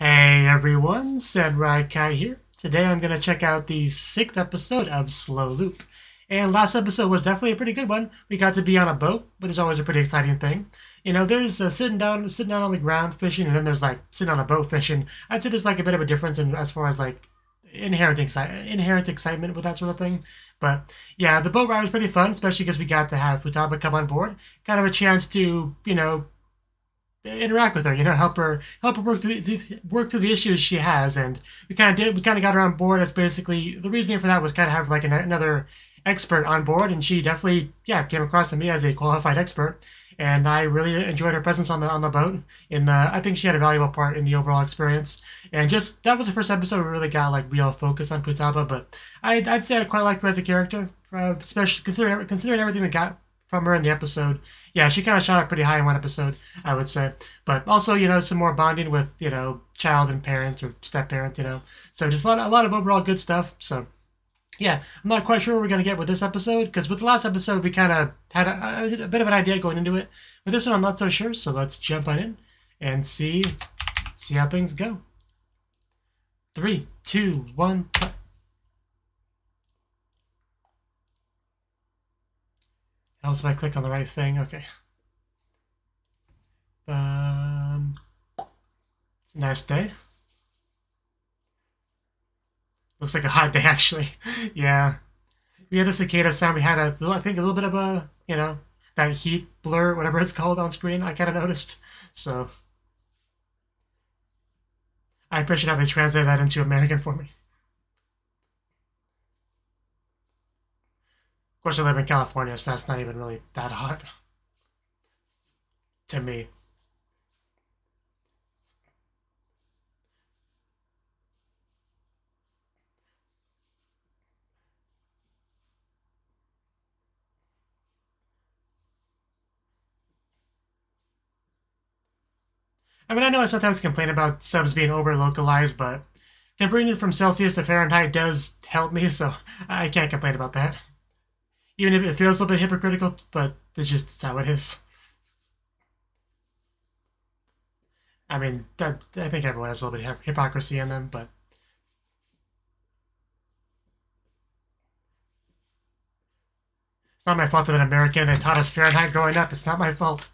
Hey everyone, Yōkai here. Today I'm going to check out the 6th episode of Slow Loop. And last episode was definitely a pretty good one. We got to be on a boat, which is always a pretty exciting thing. You know, there's sitting down on the ground fishing, and then there's like sitting on a boat fishing. I'd say there's like a bit of a difference in as far as like inherent excitement with that sort of thing. But yeah, the boat ride was pretty fun, especially because we got to have Futaba come on board. Kind of a chance to, interact with her, help her work through the issues she has, and we kind of got her on board. That's basically the reasoning for that was kind of have like another expert on board, and she definitely came across to me as a qualified expert, and I really enjoyed her presence on the boat. I think she had a valuable part in the overall experience, and just that was the first episode we really got like real focus on Futaba. But I'd say I quite like her as a character, especially considering everything we got from her in the episode. Yeah, she kind of shot up pretty high in one episode, I would say. But also, some more bonding with, child and parent or step parent, So just a lot of overall good stuff. So yeah, I'm not quite sure what we're going to get with this episode, because with the last episode, we kind of had a bit of an idea going into it. With this one, I'm not so sure, so let's jump on in and see how things go. 3, 2, 1, play. Helps if I click on the right thing. Okay. It's a nice day. Looks like a hot day, actually. Yeah. We had the cicada sound. We had I think a little bit of a, that heat blur, whatever it's called on screen. I kind of noticed. So I appreciate how they translate that into American for me. Of course, I live in California, so that's not even really that hot to me. I mean, I know I sometimes complain about subs being over localized, but converting it from Celsius to Fahrenheit does help me, so I can't complain about that. Even if it feels a little bit hypocritical, but it's how it is. I mean, I think everyone has a little bit of hypocrisy in them, but it's not my fault that an American that taught us Fahrenheit growing up. It's not my fault.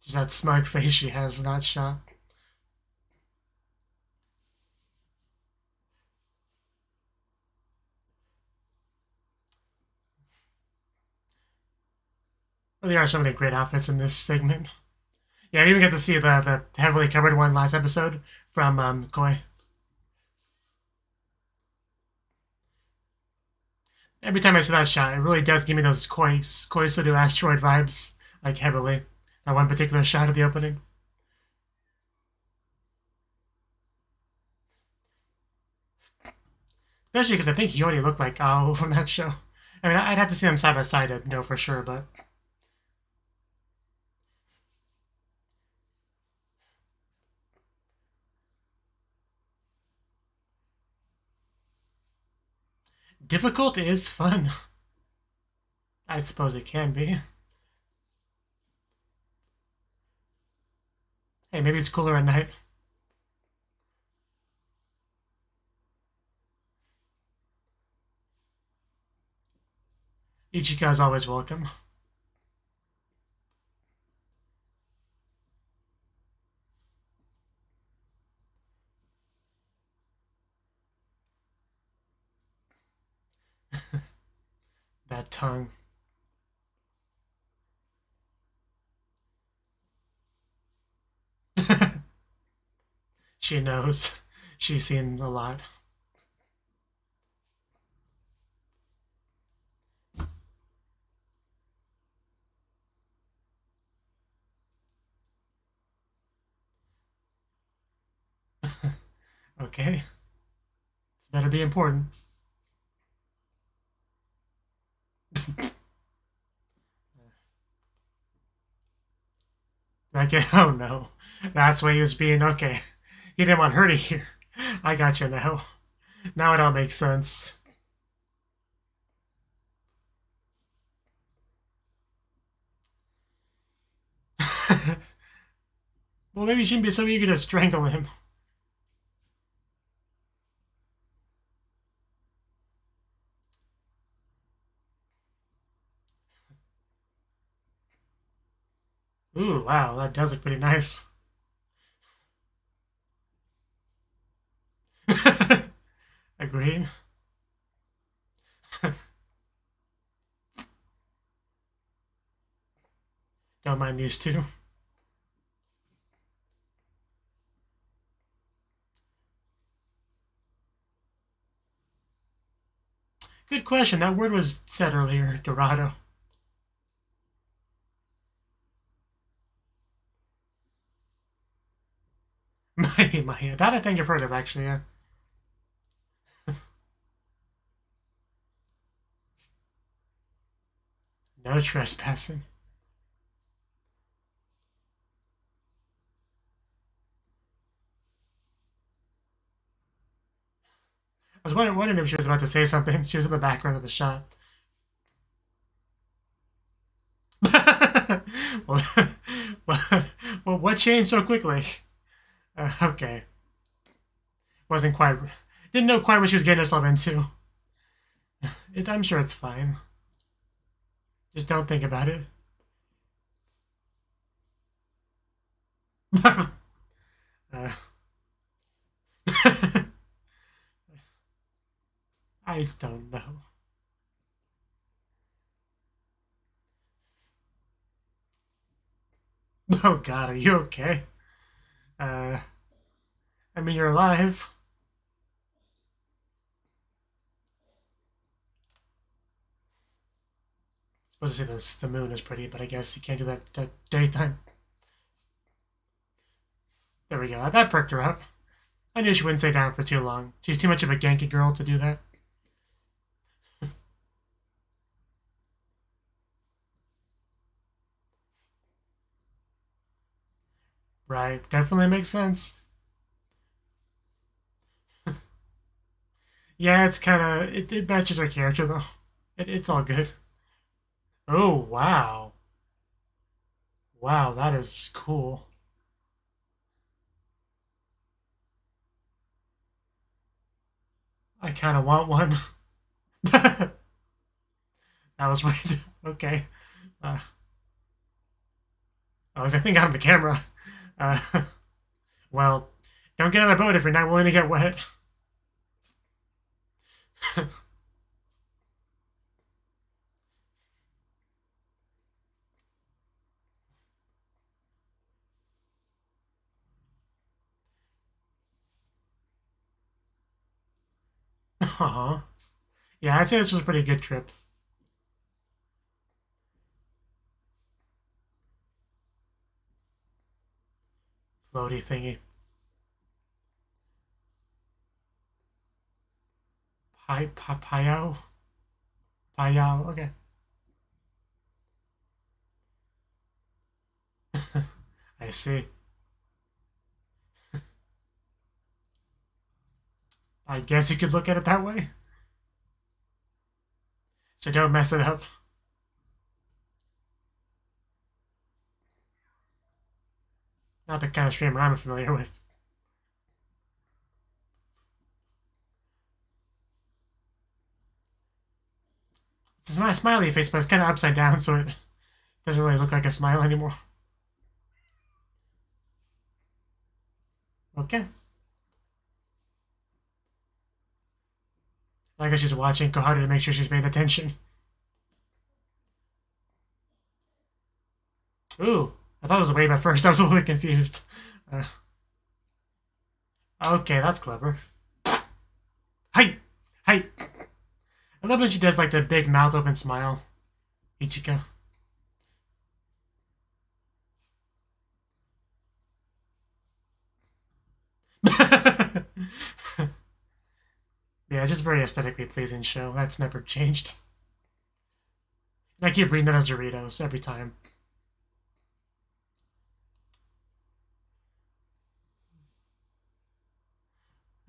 Just that smug face she has, not shot. Well, there are so many great outfits in this segment. Yeah, I even get to see the heavily covered one last episode from Koi. Every time I see that shot, it really does give me those Koi Sudo asteroid vibes, like heavily. That one particular shot of the opening. Especially because I think he already looked like Ao from that show. I mean, I'd have to see them side by side to know for sure, but difficult is fun. I suppose it can be. Hey, maybe it's cooler at night. Ichika is always welcome. That tongue. She knows. She's seen a lot. Okay. This better be important. like it. Oh no. That's why he was being okay. He didn't want her to hear. I gotcha now. Now it all makes sense. Well, maybe you shouldn't be so eager to strangle him. Ooh, wow, that does look pretty nice. Agreed. Don't mind these two. Good question. That word was said earlier, Dorado. My, that I think I've heard of, actually, yeah. No trespassing. I was wondering if she was about to say something. She was in the background of the shot. well, what changed so quickly? Okay. Wasn't quite... Didn't know quite what she was getting herself into. I'm sure it's fine. Just don't think about it. I don't know. Oh god, are you okay? I mean, you're alive. Supposed to say this, the moon is pretty, but I guess you can't do that at daytime. There we go. That perked her up. I knew she wouldn't stay down for too long. She's too much of a Genki girl to do that. Right, definitely makes sense. Yeah, it's kind of... It matches her character, though. It's all good. Oh, wow. Wow, that is cool. I kind of want one. That was weird. Okay. Oh, I think I have the camera. Well, don't get on a boat if you're not willing to get wet. Uh-huh. Yeah, I'd say this was a pretty good trip. Floaty thingy. Payao? Payao, okay. I see. I guess you could look at it that way. So don't mess it up. Not the kind of streamer I'm familiar with. It's my smiley face, but it's kind of upside down, so it doesn't really look like a smile anymore. Okay. I guess she's watching Koharu to make sure she's paying attention. Ooh, I thought it was a wave at first. I was a little bit confused. Okay, that's clever. Hi! Hi! I love when she does like the big mouth open smile. Ichika. Yeah, just very aesthetically pleasing show. That's never changed. And I keep reading that as Doritos every time.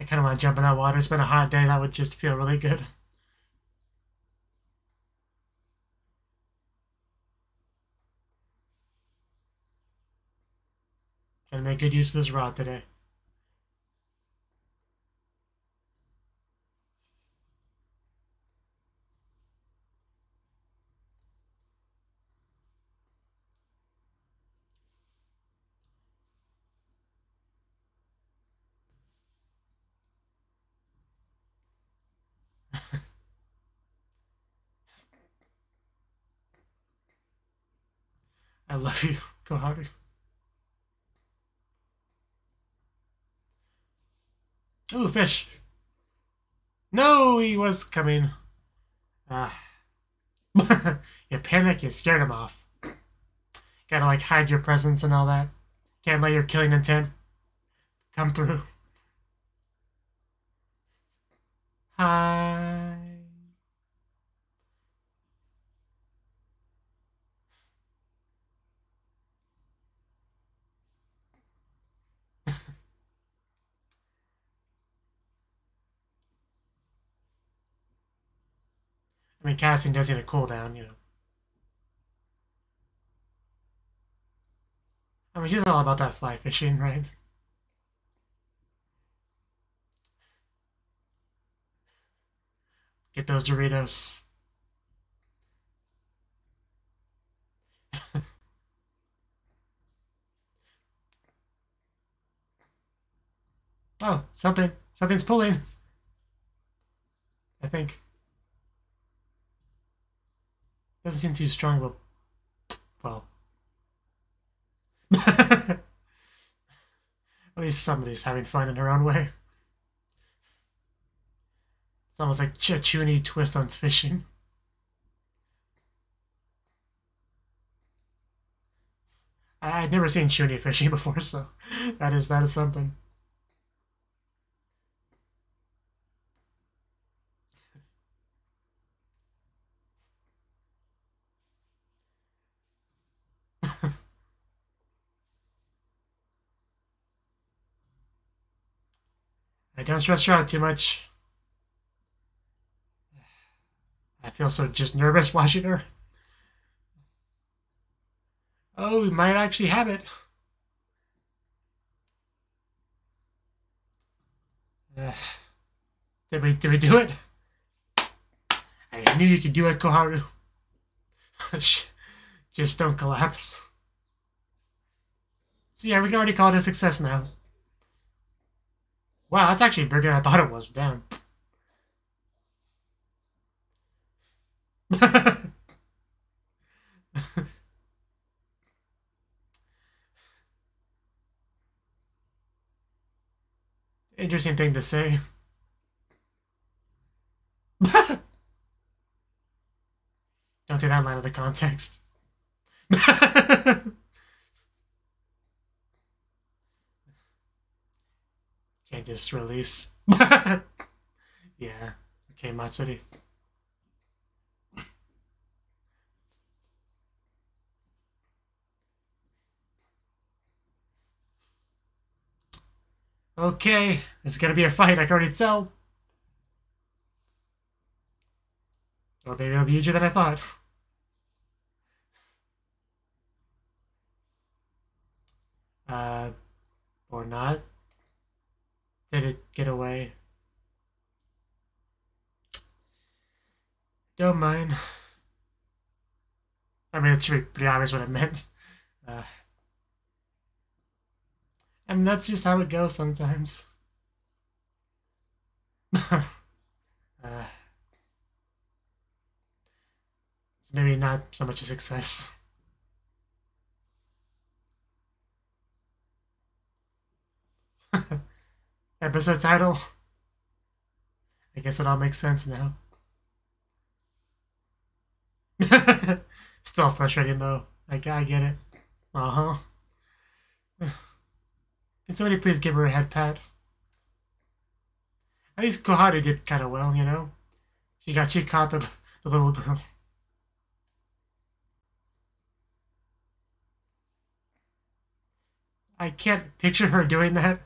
I kind of want to jump in that water. It's been a hot day. That would just feel really good. Gonna make good use of this rod today. I love you, Koharu. Ooh, fish. No, he was coming. You panic, you scared him off. Gotta like hide your presence and all that. Can't let your killing intent come through. Hi. I mean, casting does need a cooldown, you know. I mean, she's all about that fly fishing, right? Get those Doritos. Oh, something's pulling. I think. Doesn't seem too strong, but well. At least somebody's having fun in her own way. It's almost like a Chuni twist on fishing. I'd never seen Chuni fishing before, so that is something. I don't stress her out too much. I feel so just nervous watching her. Oh, we might actually have it. Did we do it? I knew you could do it, Koharu. Just don't collapse. So yeah, we can already call it a success now. Wow, that's actually bigger than I thought it was. Damn. Interesting thing to say. Don't take that line out of context. Can't just release. Yeah. Okay, Matsuri. Okay, it's gonna be a fight, I can already tell. Or maybe it'll be easier than I thought. Or not. Did it get away? Don't mind. I mean, it's pretty obvious what it meant. I mean, that's just how it goes sometimes. It's maybe not so much a success. Episode title. I guess it all makes sense now. Still frustrating though. I get it. Uh-huh. Can somebody please give her a head pat? At least Koharu did kind of well, you know? She caught the little girl. I can't picture her doing that.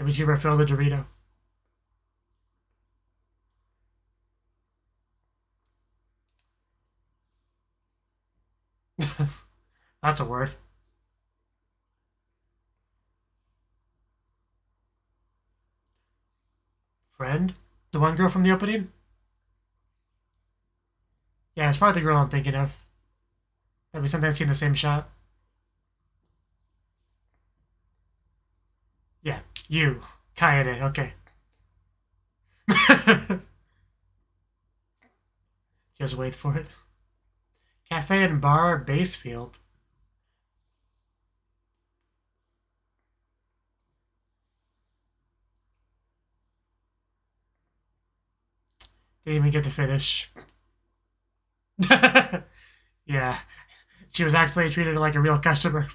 Maybe she refilled the Dorito. That's a word. Friend? The one girl from the opening? Yeah, it's probably the girl I'm thinking of. That we sometimes see in the same shot. Yeah, you. Kaede, okay. Just wait for it. Cafe and bar, Basefield. Didn't even get to finish. Yeah, she was actually treated like a real customer.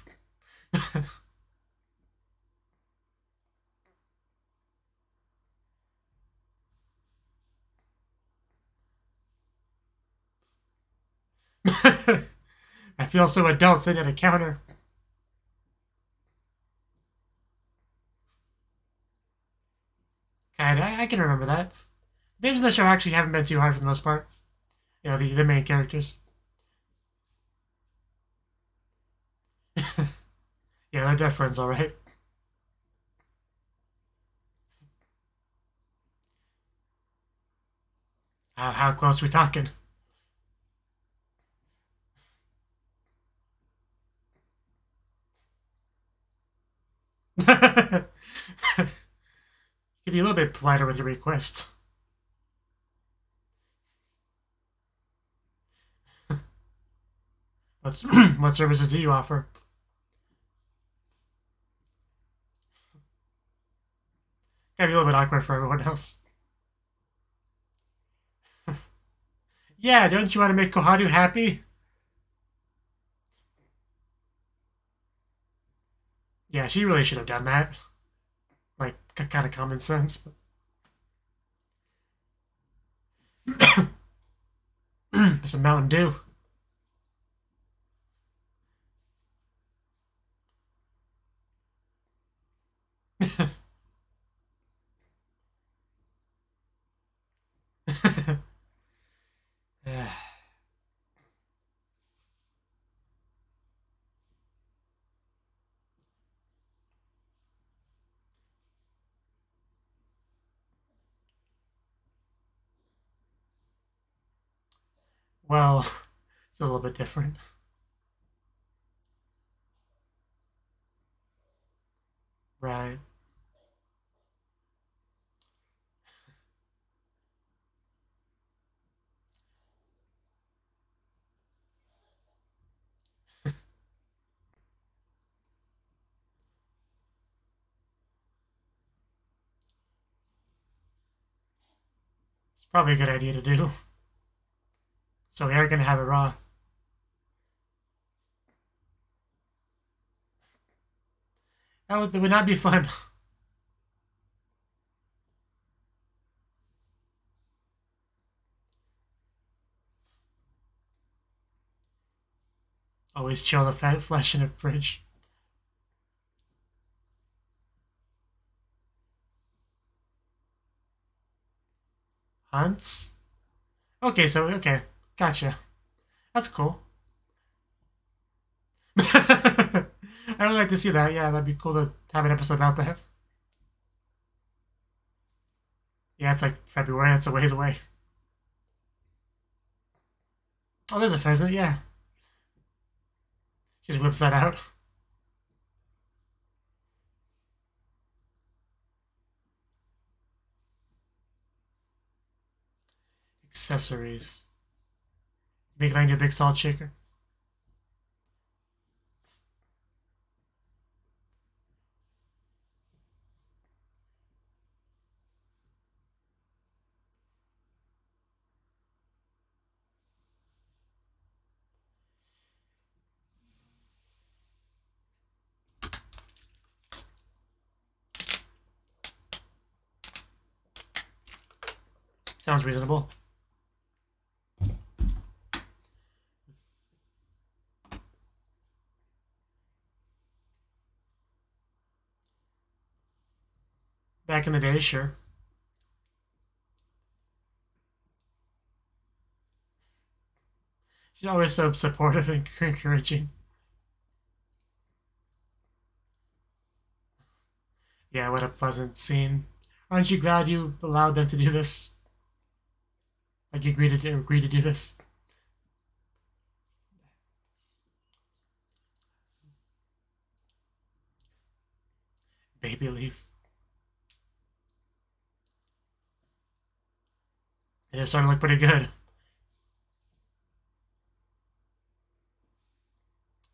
I feel so adult sitting at a counter. God, I can remember that. Names in the show actually haven't been too hard for the most part. You know, the main characters. Yeah, they're friends, all right. How close we talking? Could be a little bit politer with your request. What services do you offer? Gotta be a little bit awkward for everyone else. Yeah, don't you want to make Koharu happy? Yeah, she really should have done that. Like, kind of common sense. Some Mountain Dew. Well, it's a little bit different. Right. It's probably a good idea to do. So we are going to have it raw. That would not be fun. Always chill the fat flesh in a fridge. Hunts? Okay, okay. Gotcha. That's cool. I would like to see that. Yeah, that'd be cool to have an episode about that. Yeah, it's like February. It's a ways away. Oh, there's a pheasant. Yeah. She just whips that out. Accessories. Make like a big salt shaker. Sounds reasonable. Back in the day, sure. She's always so supportive and encouraging. Yeah, what a pleasant scene. Aren't you glad you allowed them to do this? Like you agreed to do this? Baby leaf. It is starting to look pretty good.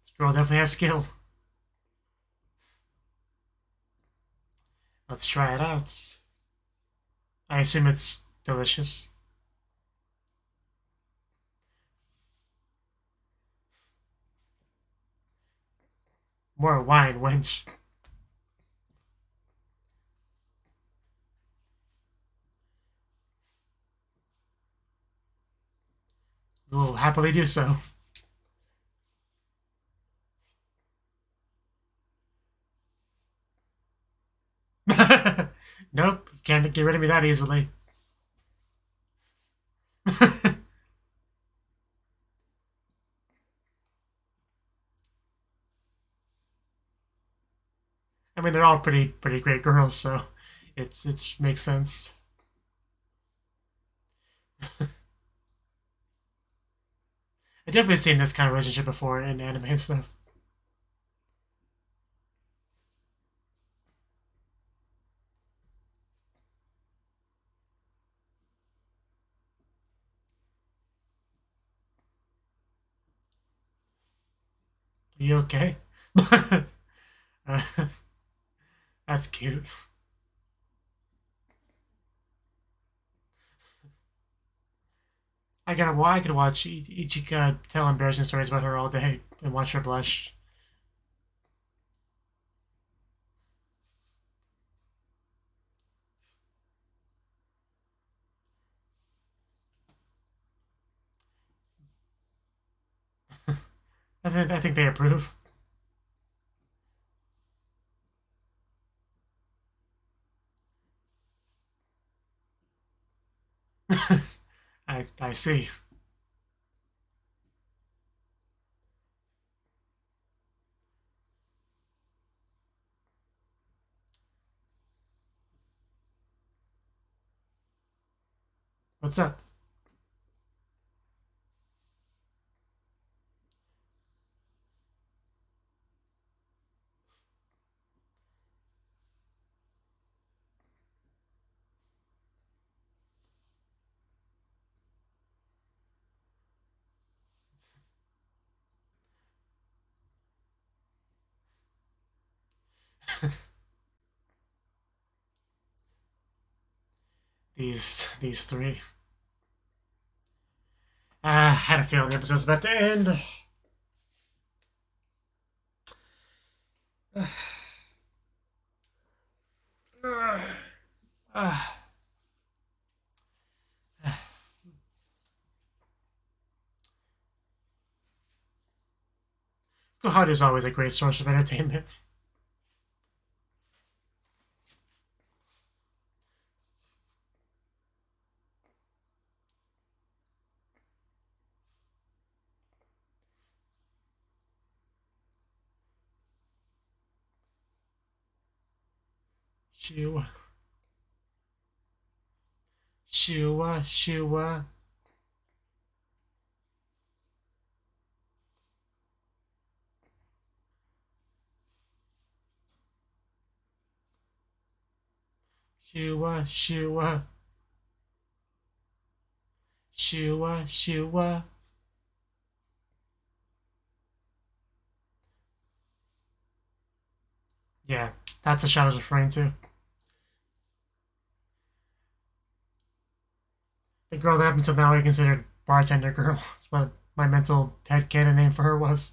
This girl definitely has skill. Let's try it out. I assume it's delicious. More wine, wench. We'll happily do so. Nope, you can't get rid of me that easily. I mean, they're all pretty great girls, so it makes sense. I've definitely seen this kind of relationship before in anime and stuff. Are you okay? uh, that's cute. I could watch Ichika tell embarrassing stories about her all day and watch her blush. I think they approve. I see. What's up? These three. I had a feeling the episode's about to end. Koharu is always a great source of entertainment. Shua. Shua, Shua. Shua, Shua. Shua, Shua. Yeah, that's what Shadow's referring to. The girl that up until now I considered bartender girl. That's what my mental headcanon name for her was.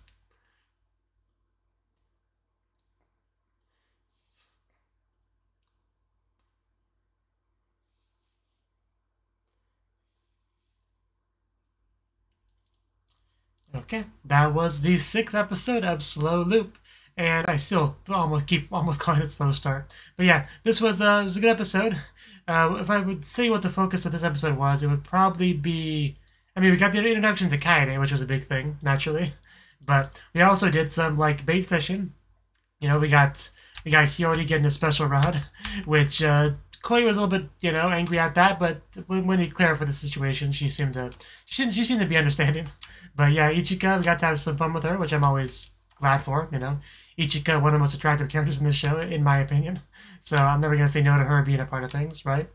Okay, that was the 6th episode of Slow Loop. and I still almost calling it slow start. But yeah, this was it was a good episode. If I would say what the focus of this episode was, it would probably be, I mean, we got the introduction to Kaede, which was a big thing, naturally. But we also did some, like, bait fishing. You know, we got Hiyori getting a special rod, which Koi was a little bit, you know, angry at that, but when he clarified the situation, she seemed to be understanding. But yeah, Ichika, we got to have some fun with her, which I'm always glad for, you know. Ichika, one of the most attractive characters in this show, in my opinion. So I'm never going to say no to her being a part of things, right?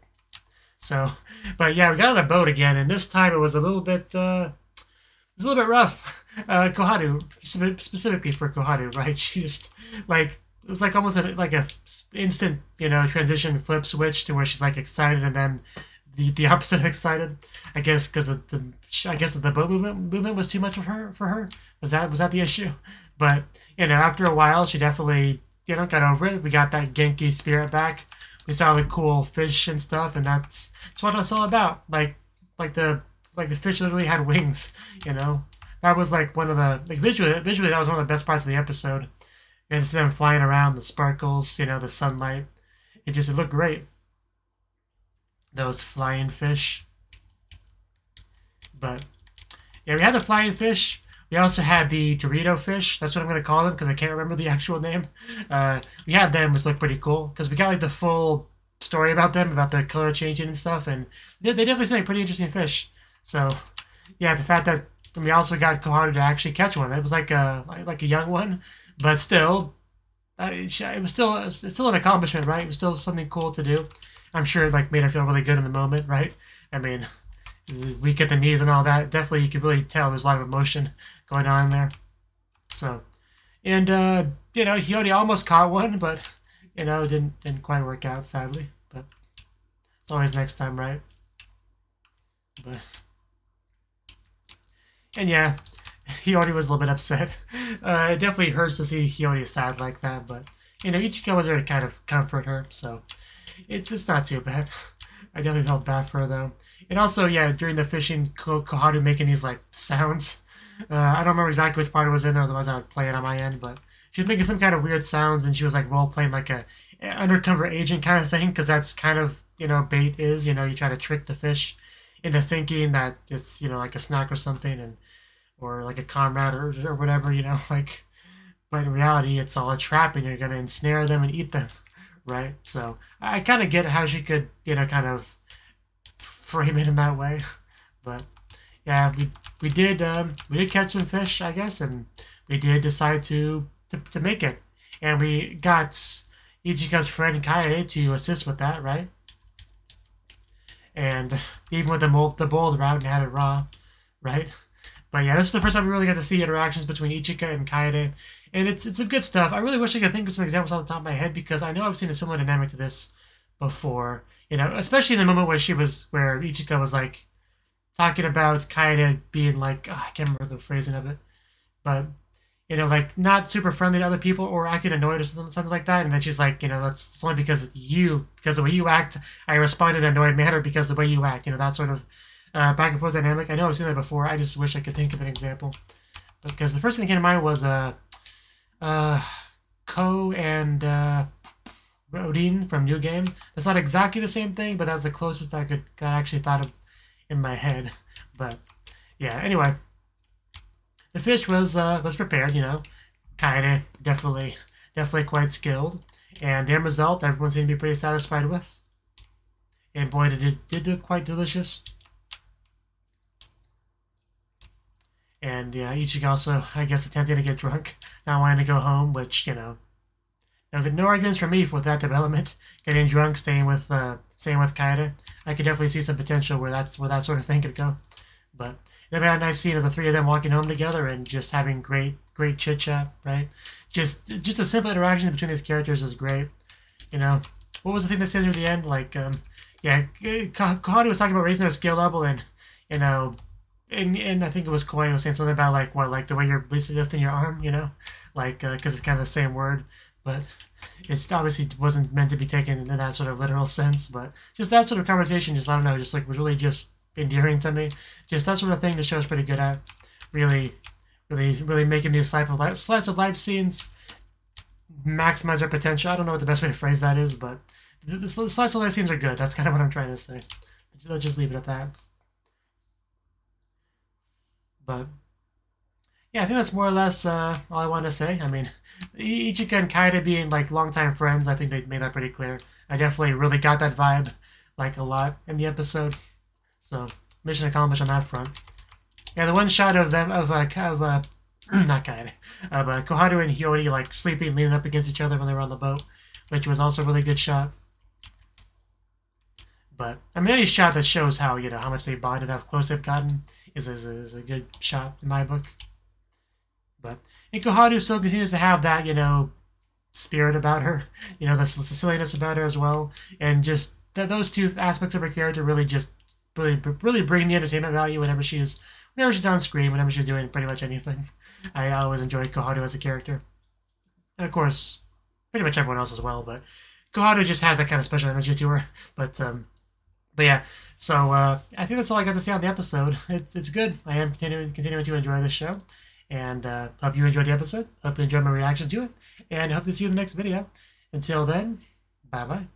So, but yeah, we got on a boat again, and this time it was a little bit rough. Koharu, specifically for Koharu, right? She just, like, it was like almost like a instant, you know, transition flip switch to where she's like excited and then the opposite of excited. I guess because the boat movement was too much for her. Was that the issue? But you know, after a while, she definitely, you know, got over it. We got that Genki spirit back. We saw the cool fish and stuff, and that's what it's all about. Like the fish literally had wings. You know, that was like one of the, like, visually that was one of the best parts of the episode. And see them flying around, the sparkles, you know, the sunlight. It looked great. Those flying fish. But yeah, we had the flying fish. We also had the Dorito fish. That's what I'm going to call them because I can't remember the actual name. We had them, which looked pretty cool because we got like the full story about them, about the color changing and stuff. And they definitely seem like pretty interesting fish. So yeah, the fact that we also got Koharu to actually catch one. It was like a young one. But still, it's still an accomplishment, right? It was still something cool to do. I'm sure it like made her feel really good in the moment, right? I mean, weak at the knees and all that. Definitely, you could really tell there's a lot of emotion going on there. So, and you know, Hiyori almost caught one, but you know, didn't quite work out, sadly. But it's always next time, right? But and yeah. Hiyori was a little bit upset. It definitely hurts to see Hiyori sad like that, but you know, Ichika was there to kind of comfort her, so it's not too bad. I definitely felt bad for her though. And also, yeah, during the fishing, Koharu making these like sounds. I don't remember exactly which part it was in, otherwise I would play it on my end, but she was making some kind of weird sounds, and she was like role playing like a undercover agent kind of thing, because that's kind of, you know, bait is, you know, you try to trick the fish into thinking that it's, you know, like a snack or something, and or like a comrade or whatever, you know, like, but in reality, it's all a trap and you're going to ensnare them and eat them, right? So I kind of get how she could, you know, kind of frame it in that way. But yeah, we did catch some fish, I guess, and we did decide to make it. And we got Ichika's friend Kaede to assist with that, right? And even with the boiled route and had it raw, right? But yeah, this is the first time we really got to see interactions between Ichika and Kaede, and it's some good stuff. I really wish I could think of some examples off the top of my head because I know I've seen a similar dynamic to this before. You know, especially in the moment where Ichika was like talking about Kaede being like, I can't remember the phrasing of it, but you know, like not super friendly to other people or acting annoyed or something like that. And then she's like, you know, that's only because it's you, because of the way you act. I respond in an annoyed manner because of the way you act. You know, that sort of back and forth dynamic. I know I've seen that before. I just wish I could think of an example. Because the first thing that came to mind was Ko and Rodin from New Game. That's not exactly the same thing, but that's the closest I actually thought of in my head. But yeah, anyway, the fish was prepared. You know, Kaede definitely quite skilled, and the end result everyone seemed to be pretty satisfied with. And boy, did look quite delicious. And yeah, Ichika also, I guess, attempting to get drunk, not wanting to go home, which, you know, no arguments from me with that development. Getting drunk, staying with Kaede. I could definitely see some potential where that sort of thing could go. But then we had a nice scene of the three of them walking home together and just having great chit chat, right? Just a simple interaction between these characters is great. You know, what was the thing they said near the end? Like, yeah, Koharu was talking about raising their skill level, and you know. And I think it was Koi was saying something about like the way you're lifting your arm, you know, like because it's kind of the same word, but it's obviously wasn't meant to be taken in that sort of literal sense. But just that sort of conversation, just I don't know, just like was really just endearing to me. Just that sort of thing the show's pretty good at, really making these slice of life scenes maximize their potential. I don't know what the best way to phrase that is, but the slice of life scenes are good. That's kind of what I'm trying to say. Let's just leave it at that. But yeah, I think that's more or less all I want to say. I mean, Ichika and Kaede being like longtime friends, I think they made that pretty clear. I definitely really got that vibe like a lot in the episode. So mission accomplished on that front. Yeah, the one shot of them not Kaede, of Koharu and Hiyori like sleeping, leaning up against each other when they were on the boat, which was also a really good shot. But I mean, any shot that shows how how much they bonded, how close they've gotten, is a good shot in my book. But Koharu still continues to have that spirit about her, the silliness about her as well, and just those two aspects of her character really bring the entertainment value whenever she's on screen, whenever she's doing pretty much anything. I always enjoy Koharu as a character, and of course, pretty much everyone else as well. But Koharu just has that kind of special energy to her. But yeah, so I think that's all I got to say on the episode. It's good. I am continuing to enjoy this show, and hope you enjoyed the episode. Hope you enjoyed my reaction to it, and hope to see you in the next video. Until then, bye bye.